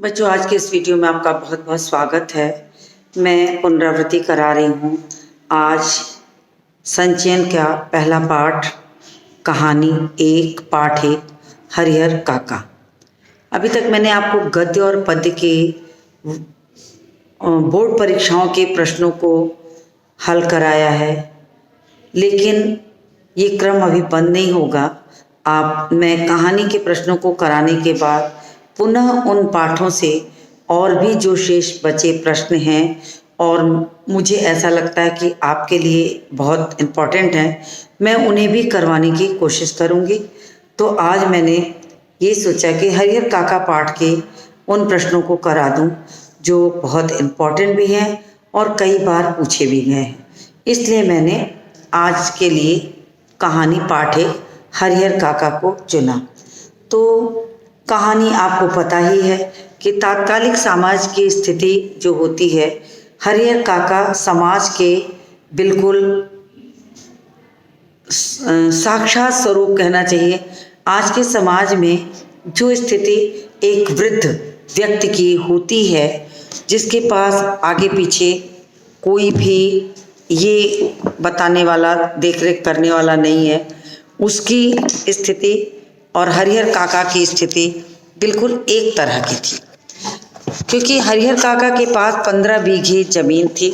बच्चों, आज के इस वीडियो में आपका बहुत बहुत स्वागत है। मैं पुनरावृत्ति करा रही हूँ। आज संचयन का पहला पाठ, कहानी एक, पाठ है हरिहर काका। अभी तक मैंने आपको गद्य और पद्य के बोर्ड परीक्षाओं के प्रश्नों को हल कराया है, लेकिन ये क्रम अभी बंद नहीं होगा। मैं कहानी के प्रश्नों को कराने के बाद पुनः उन पाठों से और भी जो शेष बचे प्रश्न हैं और मुझे ऐसा लगता है कि आपके लिए बहुत इम्पोर्टेंट हैं, मैं उन्हें भी करवाने की कोशिश करूँगी। तो आज मैंने ये सोचा कि हरिहर काका पाठ के उन प्रश्नों को करा दूँ जो बहुत इम्पोर्टेंट भी हैं और कई बार पूछे भी गए हैं। इसलिए मैंने आज के लिए कहानी पाठ है हरिहर काका को चुना। तो कहानी आपको पता ही है कि तात्कालिक समाज की स्थिति जो होती है, हरिहर काका समाज के बिल्कुल साक्षात स्वरूप कहना चाहिए। आज के समाज में जो स्थिति एक वृद्ध व्यक्ति की होती है, जिसके पास आगे पीछे कोई भी ये बताने वाला, देख रेख करने वाला नहीं है, उसकी स्थिति और हरिहर काका की स्थिति बिल्कुल एक तरह की थी। क्योंकि हरिहर काका के पास 15 बीघे जमीन थी,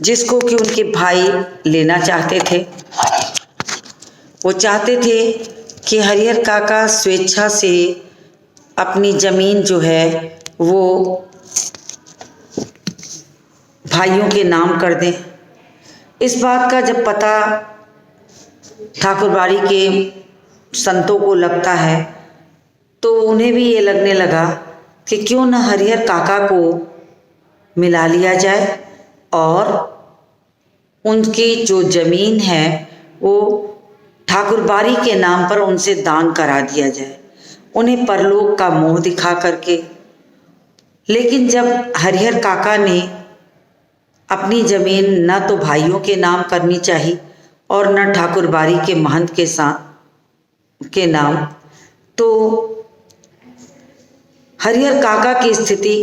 जिसको कि उनके भाई लेना चाहते थे। वो चाहते थे कि हरिहर काका स्वेच्छा से अपनी जमीन जो है वो भाइयों के नाम कर दें। इस बात का जब पता ठाकुरबाड़ी के संतों को लगता है, तो उन्हें भी ये लगने लगा कि क्यों न हरिहर काका को मिला लिया जाए और उनकी जो जमीन है वो ठाकुरबाड़ी के नाम पर उनसे दान करा दिया जाए, उन्हें परलोक का मोह दिखा करके। लेकिन जब हरिहर काका ने अपनी जमीन न तो भाइयों के नाम करनी चाहिए और न ठाकुरबाड़ी के महंत के साथ के नाम, तो हरिहर काका की स्थिति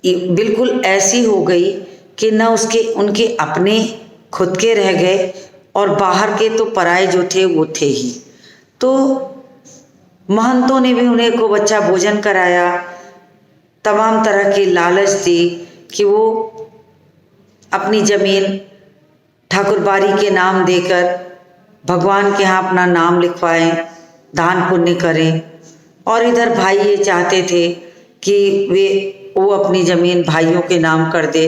बिल्कुल ऐसी हो गई कि न उनके अपने खुद के रह गए और बाहर के तो पराए जो थे वो थे ही। तो महंतों ने भी उन्हें को बच्चा भोजन कराया, तमाम तरह की लालच दी कि वो अपनी ज़मीन ठाकुरबाड़ी के नाम देकर भगवान के यहाँ अपना नाम लिखवाएं, दान पुण्य करें। और इधर भाई ये चाहते थे कि वो अपनी ज़मीन भाइयों के नाम कर दे,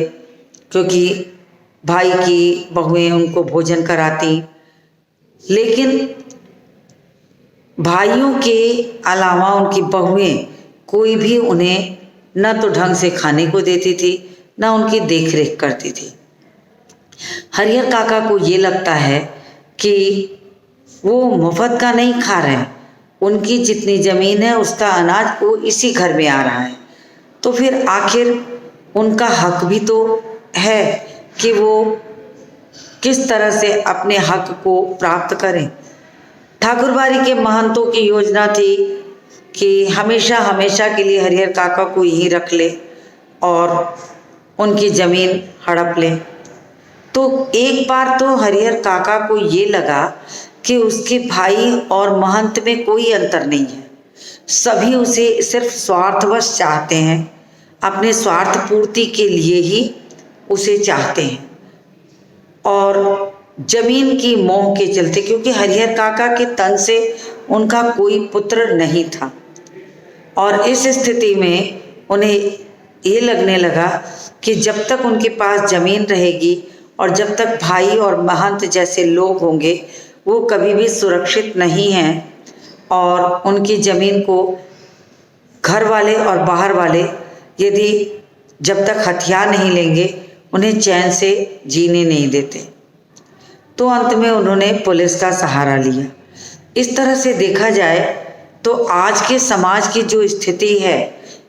क्योंकि भाई की बहुएं उनको भोजन कराती। लेकिन भाइयों के अलावा उनकी बहुएं कोई भी उन्हें न तो ढंग से खाने को देती थी, न उनकी देख रेख करती थी। हरिहर काका को ये लगता है कि वो मुफ्त का नहीं खा रहे हैं, उनकी जितनी ज़मीन है उसका अनाज वो इसी घर में आ रहा है। तो फिर आखिर उनका हक भी तो है कि वो किस तरह से अपने हक को प्राप्त करें। ठाकुरबाड़ी के महंतों की योजना थी कि हमेशा हमेशा के लिए हरिहर काका को यहीं रख ले और उनकी ज़मीन हड़प लें। तो एक बार तो हरिहर काका को ये लगा कि उसके भाई और महंत में कोई अंतर नहीं है, सभी उसे सिर्फ स्वार्थवश चाहते हैं, अपने स्वार्थ पूर्ति के लिए ही उसे चाहते हैं और जमीन की मोह के चलते। क्योंकि हरिहर काका के तन से उनका कोई पुत्र नहीं था और इस स्थिति में उन्हें ये लगने लगा कि जब तक उनके पास ज़मीन रहेगी और जब तक भाई और महंत जैसे लोग होंगे, वो कभी भी सुरक्षित नहीं हैं और उनकी ज़मीन को घर वाले और बाहर वाले यदि जब तक हथियार नहीं लेंगे, उन्हें चैन से जीने नहीं देते। तो अंत में उन्होंने पुलिस का सहारा लिया। इस तरह से देखा जाए तो आज के समाज की जो स्थिति है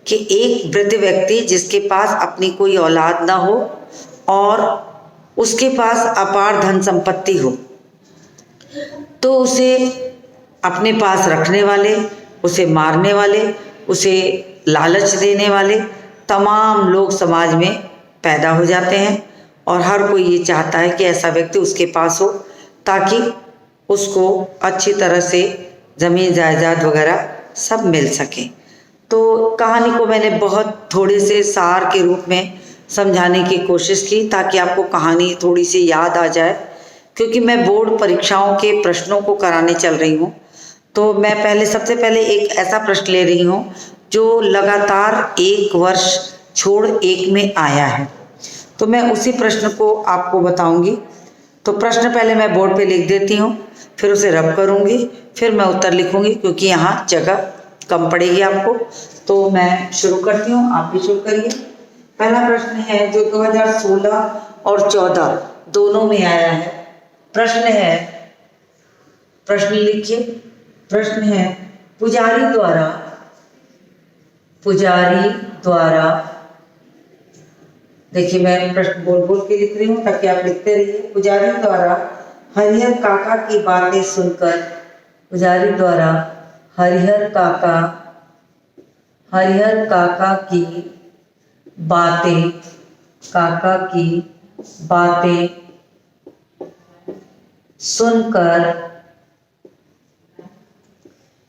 कि एक वृद्ध व्यक्ति जिसके पास अपनी कोई औलाद ना हो और उसके पास अपार धन संपत्ति हो, तो उसे अपने पास रखने वाले, उसे मारने वाले, उसे लालच देने वाले तमाम लोग समाज में पैदा हो जाते हैं और हर कोई ये चाहता है कि ऐसा व्यक्ति उसके पास हो ताकि उसको अच्छी तरह से ज़मीन जायदाद वगैरह सब मिल सके। तो कहानी को मैंने बहुत थोड़े से सार के रूप में समझाने की कोशिश की ताकि आपको कहानी थोड़ी सी याद आ जाए, क्योंकि मैं बोर्ड परीक्षाओं के प्रश्नों को कराने चल रही हूँ। तो मैं सबसे पहले एक ऐसा प्रश्न ले रही हूँ जो लगातार एक वर्ष छोड़ एक में आया है, तो मैं उसी प्रश्न को आपको बताऊंगी। तो प्रश्न पहले मैं बोर्ड पे लिख देती हूँ, फिर उसे रब करूँगी, फिर मैं उत्तर लिखूँगी क्योंकि यहाँ जगह कम पड़ेगी आपको। तो मैं शुरू करती हूँ, आप भी शुरू करिए। पहला प्रश्न है जो 2016 और 14 दोनों में आया है। प्रश्न लिखिए। प्रश्न है पुजारी द्वारा, देखिए मैं प्रश्न बोल बोल के लिख रही हूँ ताकि आप लिखते रहिए। पुजारी द्वारा हरिहर काका की बातें सुनकर, पुजारी द्वारा हरिहर काका की बातें सुनकर,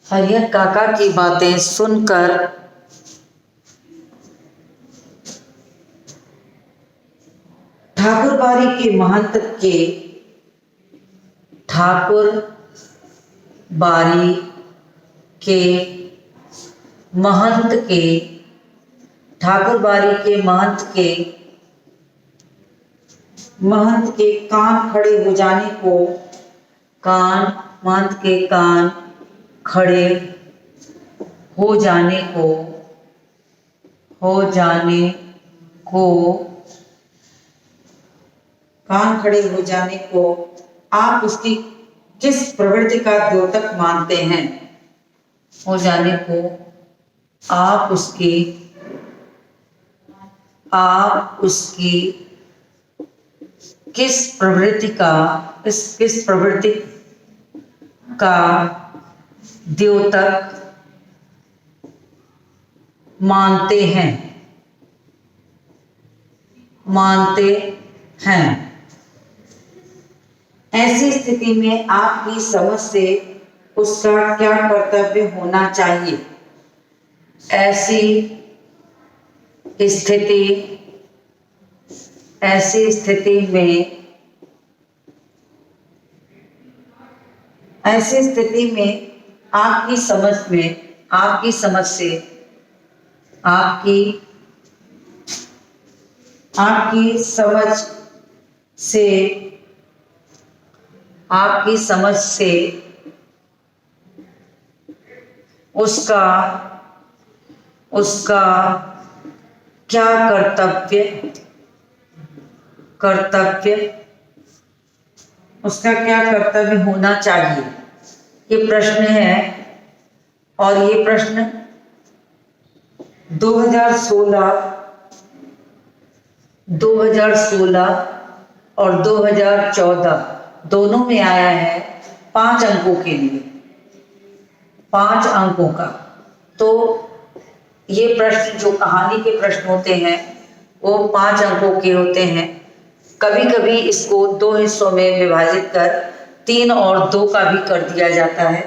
हरिहर काका की बातें सुनकर ठाकुरबाड़ी के महंत के कान खड़े हो जाने को, महंत के कान खड़े हो जाने को आप उसकी किस प्रवृत्ति का द्योतक मानते हैं? हो जाने को आप उसकी किस प्रवृत्ति का द्योतक मानते हैं। ऐसी स्थिति में आपकी समझ से उसका क्या कर्तव्य होना चाहिए? ऐसी स्थिति में आपकी समझ से उसका क्या कर्तव्य होना चाहिए? ये प्रश्न है और ये प्रश्न 2016 और 2014 दोनों में आया है 5 अंकों के लिए, 5 अंकों का। तो ये प्रश्न जो कहानी के प्रश्न होते हैं वो 5 अंकों के होते हैं। कभी कभी इसको 2 हिस्सों में विभाजित कर 3 और 2 का भी कर दिया जाता है।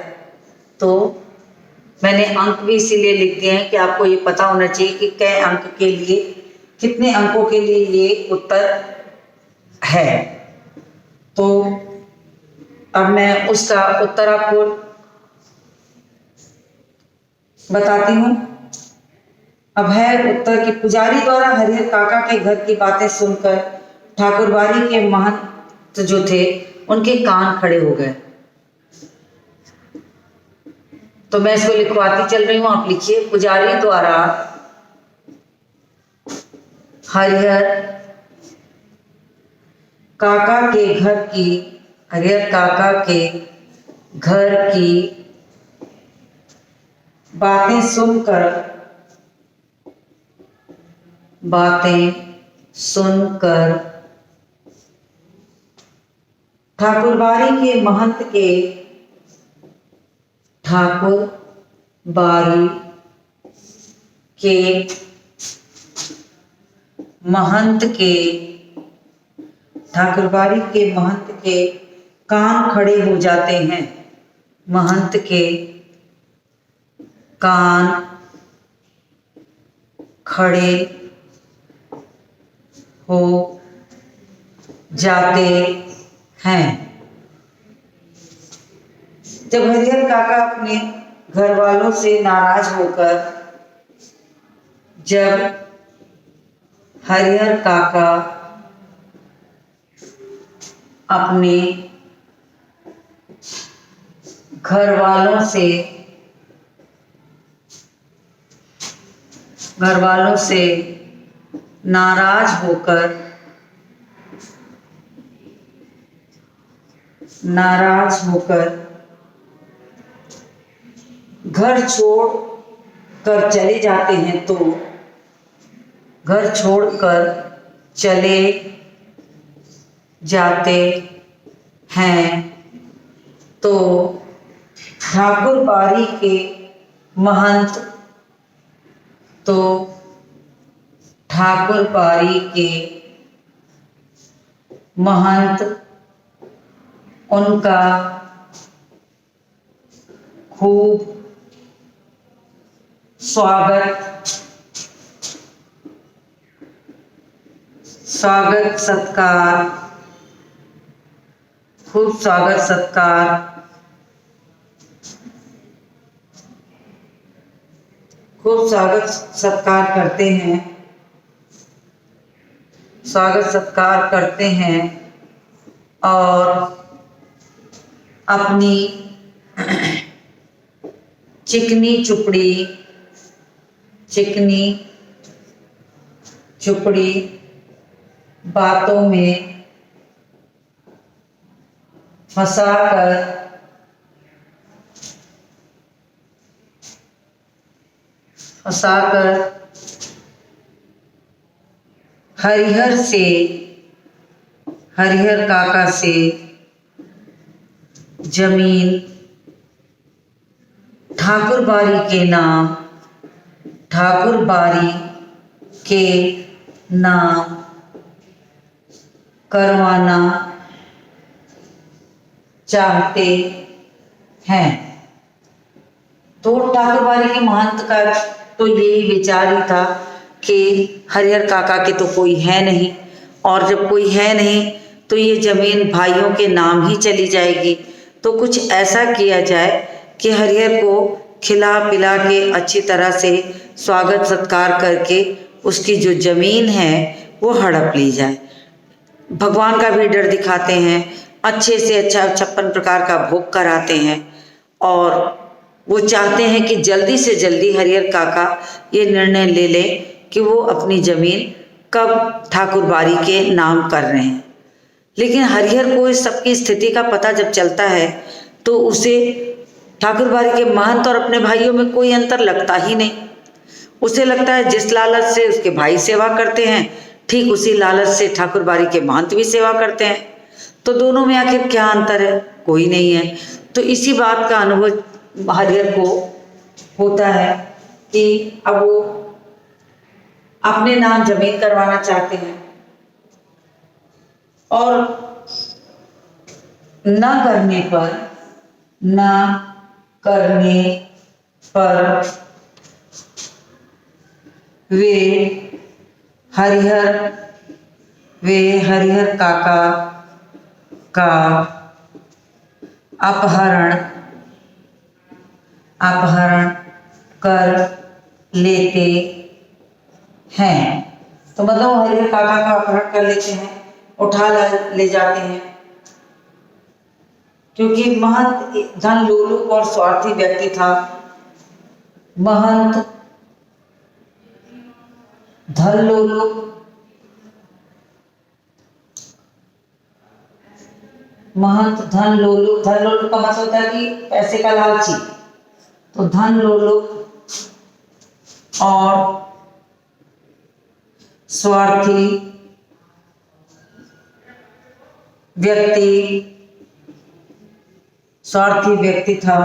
तो मैंने अंक भी इसीलिए लिख दिए हैं कि आपको ये पता होना चाहिए कि कितने अंकों के लिए ये उत्तर है। तो अब मैं उसका उत्तर आपको बताती हूँ। अब है उत्तर कि पुजारी द्वारा हरिहर काका के घर की बातें सुनकर ठाकुरबाड़ी के महंत जो थे उनके कान खड़े हो गए। तो मैं इसको लिखवाती चल रही हूँ, आप लिखिए। पुजारी द्वारा हरिहर काका के घर की बातें सुनकर ठाकुरबाड़ी के महंत के के महंत के ठाकुरबाड़ी के महंत के कान खड़े हो जाते हैं। महंत के कान खड़े हो जाते हैं। जब हरिहर काका अपने घर वालों से नाराज होकर जब हरिहर काका अपने घर वालों से नाराज होकर घर छोड़ कर चले जाते हैं तो घर छोड़कर चले जाते हैं तो ठाकुरबाड़ी के महंत उनका खूब स्वागत सत्कार करते हैं और अपनी चिकनी चुपड़ी बातों में फंसाकर हरिहर काका से जमीन ठाकुरबाड़ी के नाम करवाना चाहते हैं। तो ठाकुरबाड़ी के महंत का तो यही विचार ही था कि हरिहर काका के तो कोई है नहीं, और जब कोई है नहीं तो ये ज़मीन भाइयों के नाम ही चली जाएगी। तो कुछ ऐसा किया जाए कि हरिहर को खिला पिला के अच्छी तरह से स्वागत सत्कार करके उसकी जो ज़मीन है वो हड़प ली जाए। भगवान का भी डर दिखाते हैं, अच्छे से अच्छा 56 प्रकार का भोग कराते हैं और वो चाहते हैं कि जल्दी से जल्दी हरिहर काका ये निर्णय ले ले कि वो अपनी ज़मीन कब ठाकुरबाड़ी के नाम कर रहे हैं। लेकिन हरिहर को इस सबकी स्थिति का पता जब चलता है तो उसे ठाकुरबाड़ी के महंत और अपने भाइयों में कोई अंतर लगता ही नहीं। उसे लगता है जिस लालच से उसके भाई सेवा करते हैं ठीक उसी लालच से ठाकुरबाड़ी के महंत भी सेवा करते हैं। तो दोनों में आखिर क्या अंतर है? कोई नहीं है। तो इसी बात का अनुभव हरिहर को होता है कि अब वो अपने नाम जमीन करवाना चाहते हैं और न करने पर वे हरिहर काका का अपहरण कर लेते हैं। तो मतलब हरिहर काका का अपहरण कर लेते हैं, उठा ले जाते हैं, क्योंकि महंत धन लोलुप और स्वार्थी व्यक्ति था। महंत धन लोलुप का मतलब होता है कि पैसे का लालची। तो धन लोलुप और स्वार्थी व्यक्ति था।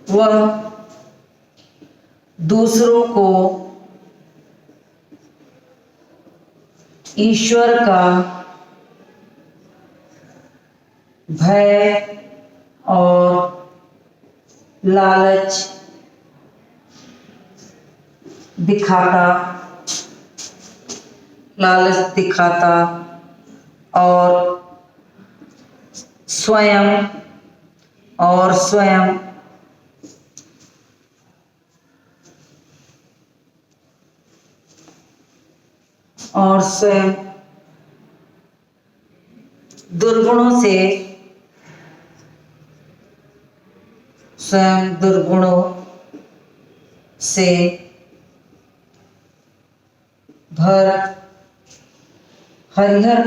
वह दूसरों को ईश्वर का भय और लालच दिखाता और स्वयं दुर्गुणों से भर हरिहर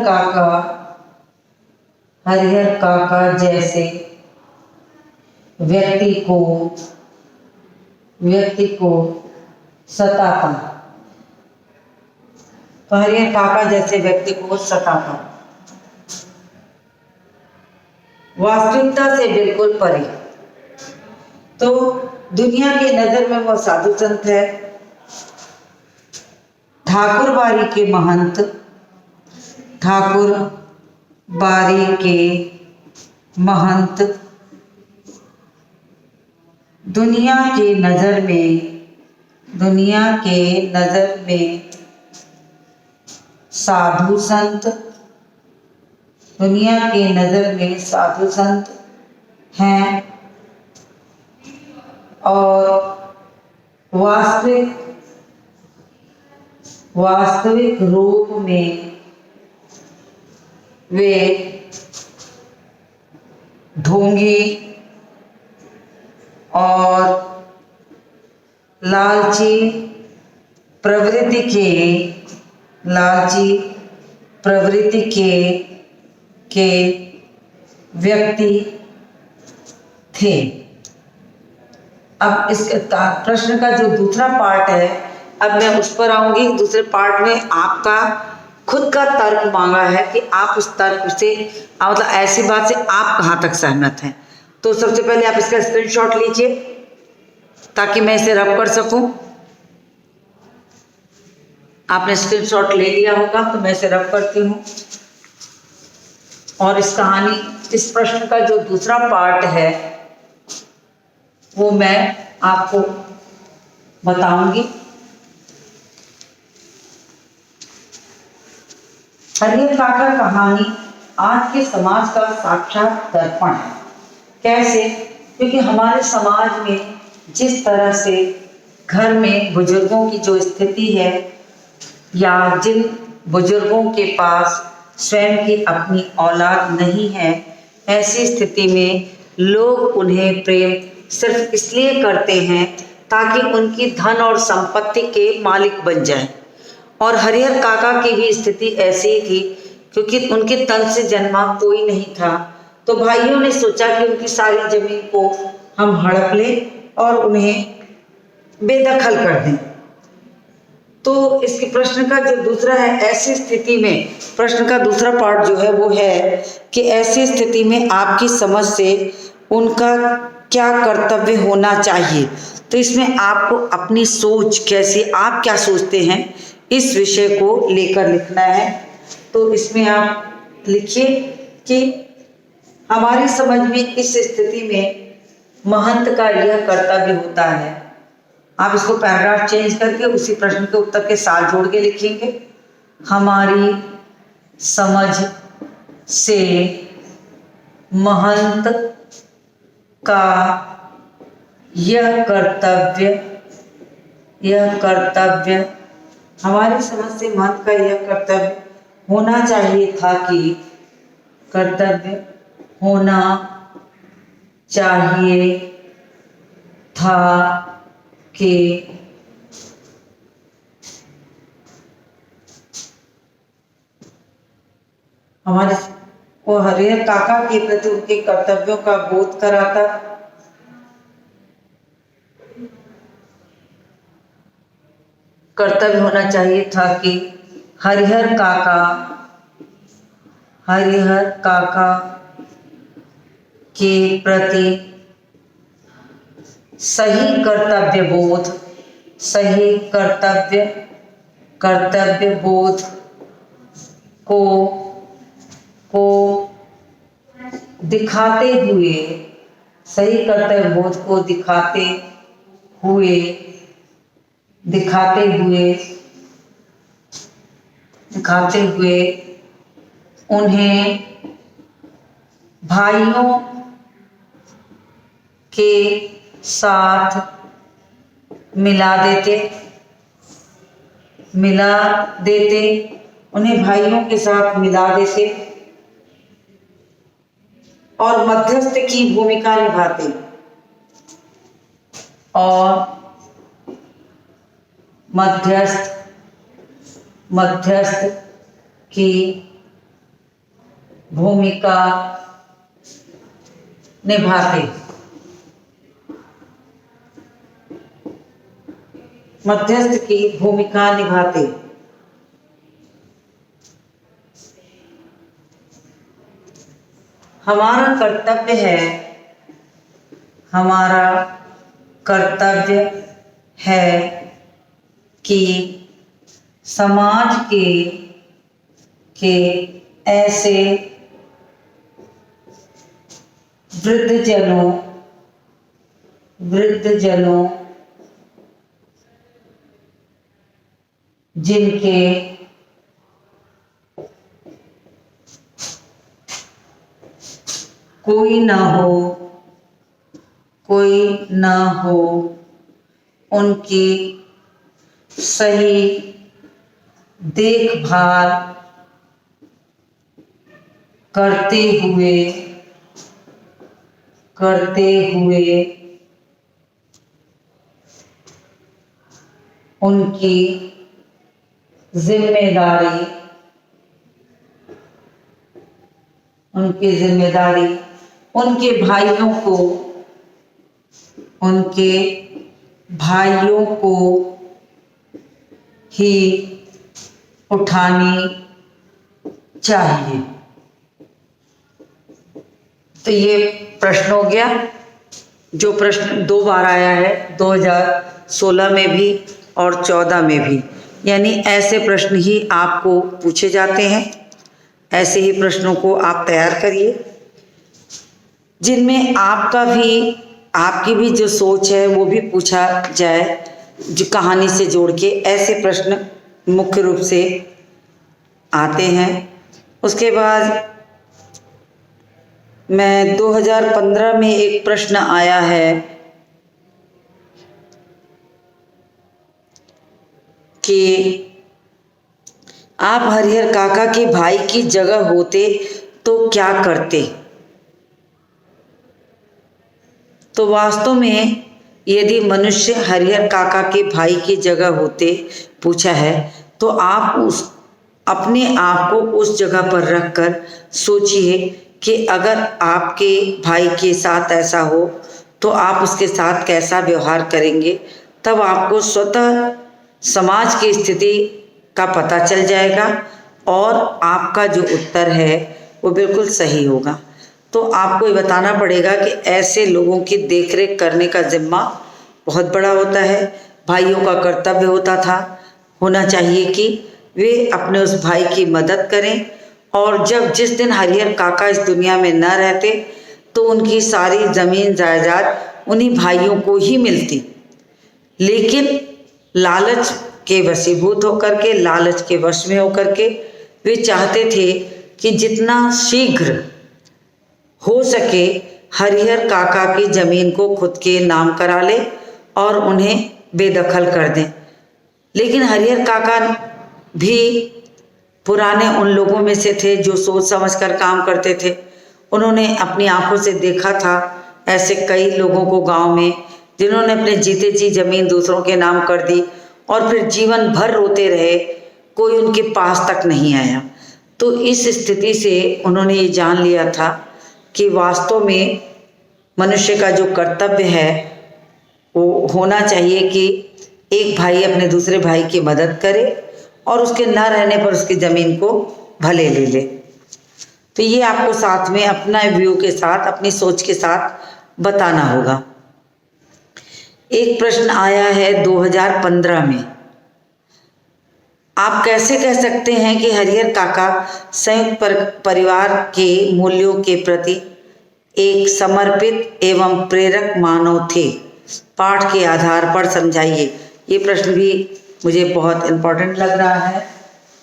काका जैसे व्यक्ति को सताता। तो हरिहर काका जैसे व्यक्ति को सताता, वास्तविकता से बिल्कुल परे। तो दुनिया की नजर में वह साधु संत है, ठाकुरबाड़ी के महंत दुनिया के नजर में साधु संत हैं और वास्तविक रूप में वे ढोंगी और लालची प्रवृत्ति के व्यक्ति थे। अब इस प्रश्न का जो दूसरा पार्ट है, अब मैं उस पर आऊंगी। दूसरे पार्ट में आपका खुद का तर्क मांगा है कि आप उस तर्क से मतलब ऐसी बात से आप कहाँ तक सहमत हैं। तो सबसे पहले आप इसका स्क्रीनशॉट लीजिए ताकि मैं इसे रब कर सकूं। आपने स्क्रीनशॉट ले लिया होगा तो मैं इसे रब करती हूँ। और इस प्रश्न का जो दूसरा पार्ट है वो मैं आपको बताऊंगी। हरिहर काका कहानी आज के समाज का साक्षात दर्पण है। कैसे? क्योंकि हमारे समाज में जिस तरह से घर में बुजुर्गों की जो स्थिति है या जिन बुजुर्गों के पास स्वयं की अपनी औलाद नहीं है, ऐसी स्थिति में लोग उन्हें प्रेम सिर्फ इसलिए करते हैं ताकि उनकी धन और संपत्ति के मालिक बन जाएं। और हरिहर काका की भी स्थिति ऐसी ही थी, क्योंकि उनके तन से जन्मा कोई नहीं था। तो भाइयों ने सोचा कि उनकी सारी जमीन को हम हड़प लें और उन्हें बेदखल कर दें। तो इसके प्रश्न का जो दूसरा है, ऐसी स्थिति में प्रश्न का दूसरा पार्ट जो है वो है कि ऐसी स्थिति में आपकी समझ से उनका क्या कर्तव्य होना चाहिए। तो इसमें आपको अपनी सोच कैसी, आप क्या सोचते हैं, इस विषय को लेकर लिखना है। तो इसमें आप लिखिए कि हमारी समझ में इस स्थिति में महंत का यह कर्तव्य होता है। आप इसको पैराग्राफ चेंज करके उसी प्रश्न के उत्तर के साथ जोड़ के लिखेंगे। हमारी समझ से महंत का यह कर्तव्य हमारी समझ से महंत का यह कर्तव्य होना चाहिए था कि हमारे वो हरिहर काका के प्रति उनके कर्तव्यों का बोध कराता। कर्तव्य होना चाहिए था कि हरिहर काका के प्रति सही कर्तव्य बोध, सही कर्तव्य बोध को दिखाते हुए, सही कर्तव्य बोध को दिखाते हुए उन्हें भाइयों के साथ मिला देते, उन्हें भाइयों के साथ मिला देते और मध्यस्थ की भूमिका निभाते, और मध्यस्थ की भूमिका निभाते, मध्यस्थ की भूमिका निभाते। हमारा कर्तव्य है कि समाज के ऐसे वृद्धजनों जिनके कोई न हो उनकी सही देखभाल करते हुए उनकी जिम्मेदारी उनके भाइयों को ही उठानी चाहिए। तो ये प्रश्न हो गया, जो प्रश्न 2 बार आया है, 2016 में भी और 14 में भी। यानी ऐसे प्रश्न ही आपको पूछे जाते हैं, ऐसे ही प्रश्नों को आप तैयार करिए जिनमें आपकी भी जो सोच है वो भी पूछा जाए, जो कहानी से जोड़ के ऐसे प्रश्न मुख्य रूप से आते हैं। उसके बाद मैं 2015 में एक प्रश्न आया है कि आप हरिहर काका के भाई की जगह होते तो क्या करते। तो वास्तव में यदि मनुष्य हरिहर काका के भाई की जगह होते, पूछा है, तो आप अपने आप को उस जगह पर रखकर सोचिए कि अगर आपके भाई के साथ ऐसा हो तो आप उसके साथ कैसा व्यवहार करेंगे। तब आपको स्वतः समाज की स्थिति का पता चल जाएगा और आपका जो उत्तर है वो बिल्कुल सही होगा। तो आपको ये बताना पड़ेगा कि ऐसे लोगों की देखरेख करने का जिम्मा बहुत बड़ा होता है। भाइयों का कर्तव्य होना चाहिए कि वे अपने उस भाई की मदद करें, और जिस दिन हरिहर काका इस दुनिया में न रहते तो उनकी सारी ज़मीन जायदाद उन्हीं भाइयों को ही मिलती। लेकिन लालच के वशीभूत होकर के, लालच के वश में होकर के वे चाहते थे कि जितना शीघ्र हो सके हरिहर काका की ज़मीन को खुद के नाम करा ले और उन्हें बेदखल कर दें। लेकिन हरिहर काका भी पुराने उन लोगों में से थे जो सोच समझकर काम करते थे। उन्होंने अपनी आंखों से देखा था ऐसे कई लोगों को गांव में, जिन्होंने अपने जीते जी ज़मीन दूसरों के नाम कर दी और फिर जीवन भर रोते रहे, कोई उनके पास तक नहीं आया। तो इस स्थिति से उन्होंने ये जान लिया था कि वास्तव में मनुष्य का जो कर्तव्य है वो होना चाहिए कि एक भाई अपने दूसरे भाई की मदद करे और उसके न रहने पर उसकी ज़मीन को भले ले ले। तो ये आपको साथ में अपना व्यू के साथ, अपनी सोच के साथ बताना होगा। एक प्रश्न आया है 2015 में। आप कैसे कह सकते हैं कि हरिहर काका संयुक्त परिवार के मूल्यों के प्रति एक समर्पित एवं प्रेरक मानव थे? पाठ के आधार पर समझाइए। ये प्रश्न भी मुझे बहुत इम्पोर्टेंट लग रहा है,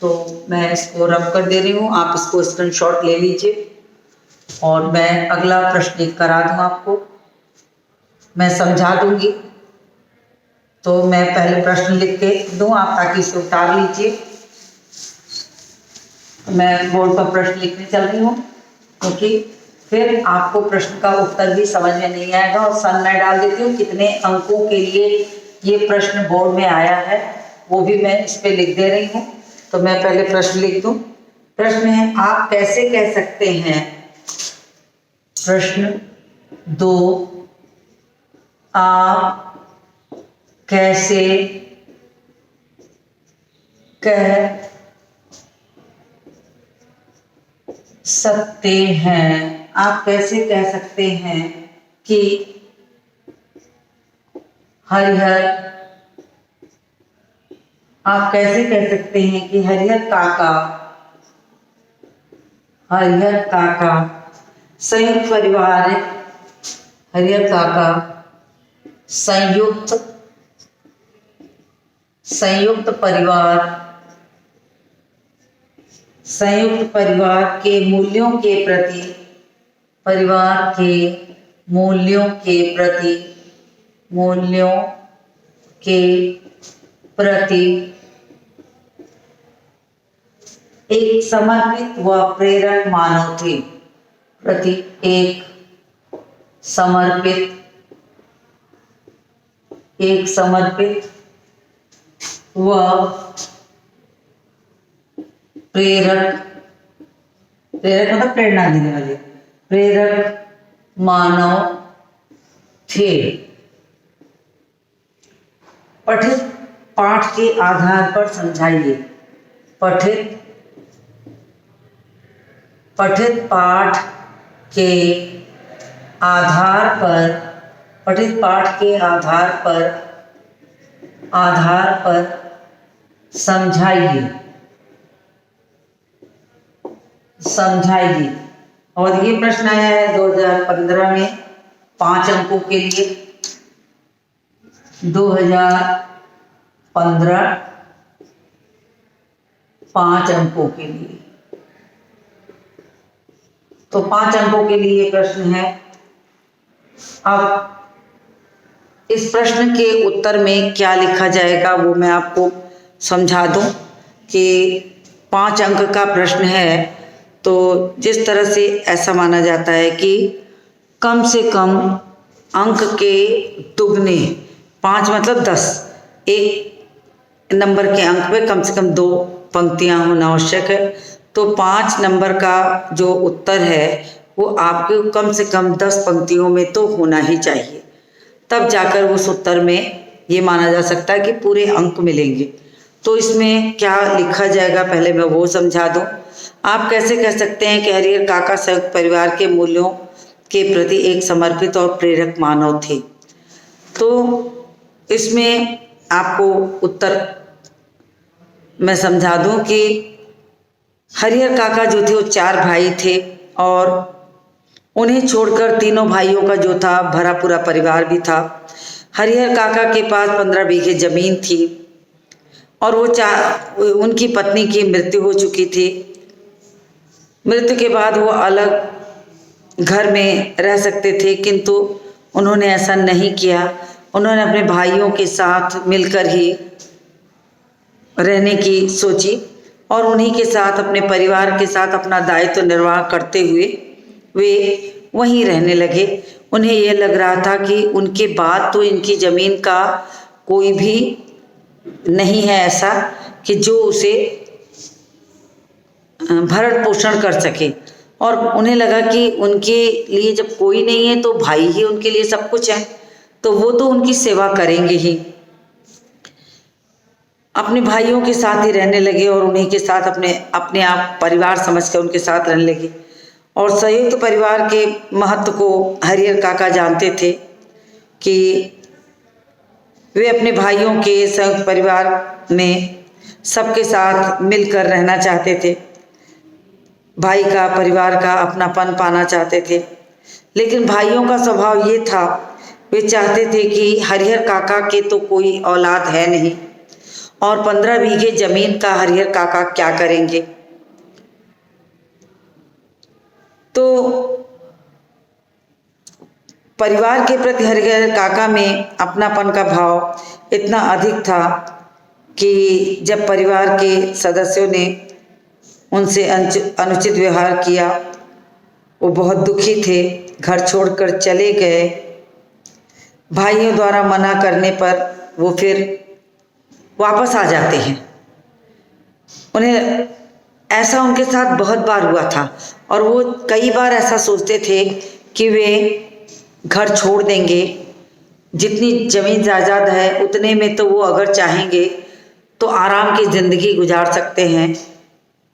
तो मैं इसको रब कर दे रही हूँ। आप इसको स्क्रीनशॉट ले लीजिए और मैं अगला प्रश्न करा दूँ आपको, मैं समझा दूंगी। तो मैं पहले प्रश्न लिख के दूँ आप, ताकि इसे उतार लीजिए। मैं बोर्ड पर प्रश्न लिखने चल रही हूँ, क्योंकि फिर आपको प्रश्न का उत्तर भी समझ में नहीं आएगा। और सन मैं डाल देती हूँ कितने अंकों के लिए ये प्रश्न बोर्ड में आया है, वो भी मैं इस पे लिख दे रही हूँ। तो मैं पहले प्रश्न लिख दूँ। प्रश्न है, आप कैसे कह सकते हैं, प्रश्न 2, आप कैसे कह सकते हैं, आप कैसे कह सकते हैं कि हरिहर, आप कैसे कह सकते हैं कि हरिहर काका संयुक्त परिवार, हरिहर काका संयुक्त परिवार के मूल्यों के प्रति, एक समर्पित व प्रेरक मानव थे। एक समर्पित व प्रेरक मतलब प्रेरणा देने वाले, प्रेरक मानव थे। पठित पाठ के आधार पर समझाइए। पठित पाठ के आधार पर समझाइए। और ये प्रश्न आया है 2015 में 5 अंकों के लिए। 2015 5 अंकों के लिए, तो 5 अंकों के लिए ये प्रश्न है। अब इस प्रश्न के उत्तर में क्या लिखा जाएगा वो मैं आपको समझा दूं कि 5 अंक का प्रश्न है, तो जिस तरह से ऐसा माना जाता है कि कम से कम अंक के दुगने, 5 मतलब 10, एक नंबर के अंक पे कम से कम 2 पंक्तियां होना आवश्यक है। तो 5 नंबर का जो उत्तर है वो आपके कम से कम 10 पंक्तियों में तो होना ही चाहिए, तब जाकर उस उत्तर में ये माना जा सकता है कि पूरे अंक मिलेंगे। तो इसमें क्या लिखा जाएगा पहले मैं वो समझा दूं। आप कैसे कह सकते हैं कि हरिहर काका संयुक्त परिवार के मूल्यों के प्रति एक समर्पित और प्रेरक मानव थे? तो इसमें आपको उत्तर मैं समझा दूं कि हरिहर काका जो थे वो 4 भाई थे, और उन्हें छोड़कर तीनों भाइयों का जो था भरा पूरा परिवार भी था। हरिहर काका के पास 15 बीघे जमीन थी, और वो उनकी पत्नी की मृत्यु हो चुकी थी। मृत्यु के बाद वो अलग घर में रह सकते थे, किंतु उन्होंने ऐसा नहीं किया। उन्होंने अपने भाइयों के साथ मिलकर ही रहने की सोची, और उन्हीं के साथ, अपने परिवार के साथ अपना दायित्व निर्वाह करते हुए वे वहीं रहने लगे। उन्हें यह लग रहा था कि उनके बाद तो इनकी ज़मीन का कोई भी नहीं है ऐसा कि जो उसे भरण पोषण कर सके, और उन्हें लगा कि उनके लिए जब कोई नहीं है तो भाई ही उनके लिए सब कुछ है, तो वो तो उनकी सेवा करेंगे ही। अपने भाइयों के साथ ही रहने लगे और उन्हीं के साथ अपने आप परिवार समझकर उनके साथ रहने लगे। और संयुक्त परिवार के महत्व को हरिहर काका जानते थे कि वे अपने भाइयों के संयुक्त परिवार में सबके साथ मिलकर रहना चाहते थे, भाई का परिवार का अपनापन पाना चाहते थे। लेकिन भाइयों का स्वभाव ये था, वे चाहते थे कि हरिहर काका के तो कोई औलाद है नहीं और 15 बीघे जमीन का हरिहर काका क्या करेंगे। तो परिवार के प्रति हरिहर काका में अपनापन का भाव इतना अधिक था कि जब परिवार के सदस्यों ने उनसे अनुचित व्यवहार किया, वो बहुत दुखी थे, घर छोड़कर चले गए। भाइयों द्वारा मना करने पर वो फिर वापस आ जाते हैं। उन्हें ऐसा उनके साथ बहुत बार हुआ था और वो कई बार ऐसा सोचते थे कि वे घर छोड़ देंगे, जितनी ज़मीन जायदाद है उतने में तो वो अगर चाहेंगे तो आराम की ज़िंदगी गुजार सकते हैं,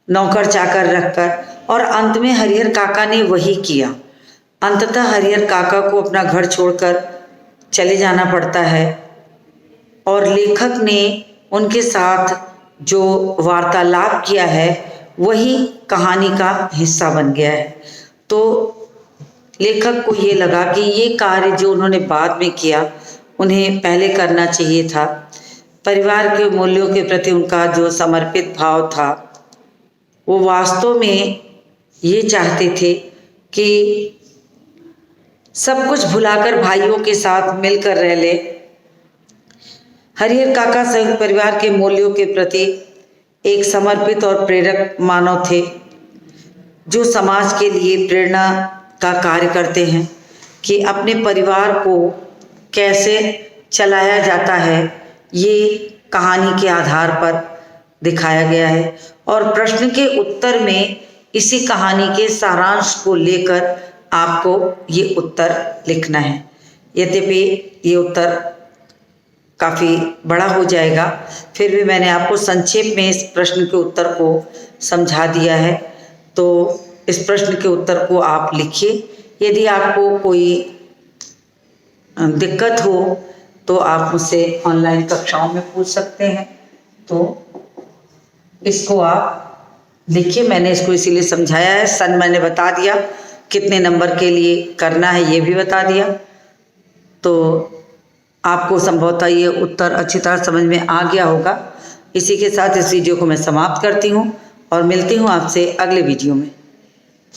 नौकर चाकर रखकर। और अंत में हरिहर काका ने वही किया। अंततः हरिहर काका को अपना घर छोड़कर चले जाना पड़ता है और लेखक ने उनके साथ जो वार्तालाप किया है वही कहानी का हिस्सा बन गया है। तो लेखक को ये लगा कि ये कार्य जो उन्होंने बाद में किया उन्हें पहले करना चाहिए था। परिवार के मूल्यों के प्रति उनका जो समर्पित भाव था, वो वास्तव में ये चाहते थे कि सब कुछ भुलाकर भाइयों के साथ मिलकर रह ले। हरिहर काका संयुक्त परिवार के मूल्यों के प्रति एक समर्पित और प्रेरक मानव थे, जो समाज के लिए प्रेरणा का कार्य करते हैं कि अपने परिवार को कैसे चलाया जाता है। ये कहानी के आधार पर दिखाया गया है और प्रश्न के उत्तर में इसी कहानी के सारांश को लेकर आपको ये उत्तर लिखना है। यद्यपि ये उत्तर काफ़ी बड़ा हो जाएगा, फिर भी मैंने आपको संक्षेप में इस प्रश्न के उत्तर को समझा दिया है। तो इस प्रश्न के उत्तर को आप लिखिए। यदि आपको कोई दिक्कत हो तो आप मुझसे ऑनलाइन कक्षाओं में पूछ सकते हैं। तो इसको आप लिखिए। मैंने इसको इसीलिए समझाया है, सन मैंने बता दिया, कितने नंबर के लिए करना है ये भी बता दिया। तो आपको संभवतः ये उत्तर अच्छी तरह समझ में आ गया होगा। इसी के साथ इस वीडियो को मैं समाप्त करती हूँ और मिलती हूँ आपसे अगले वीडियो में।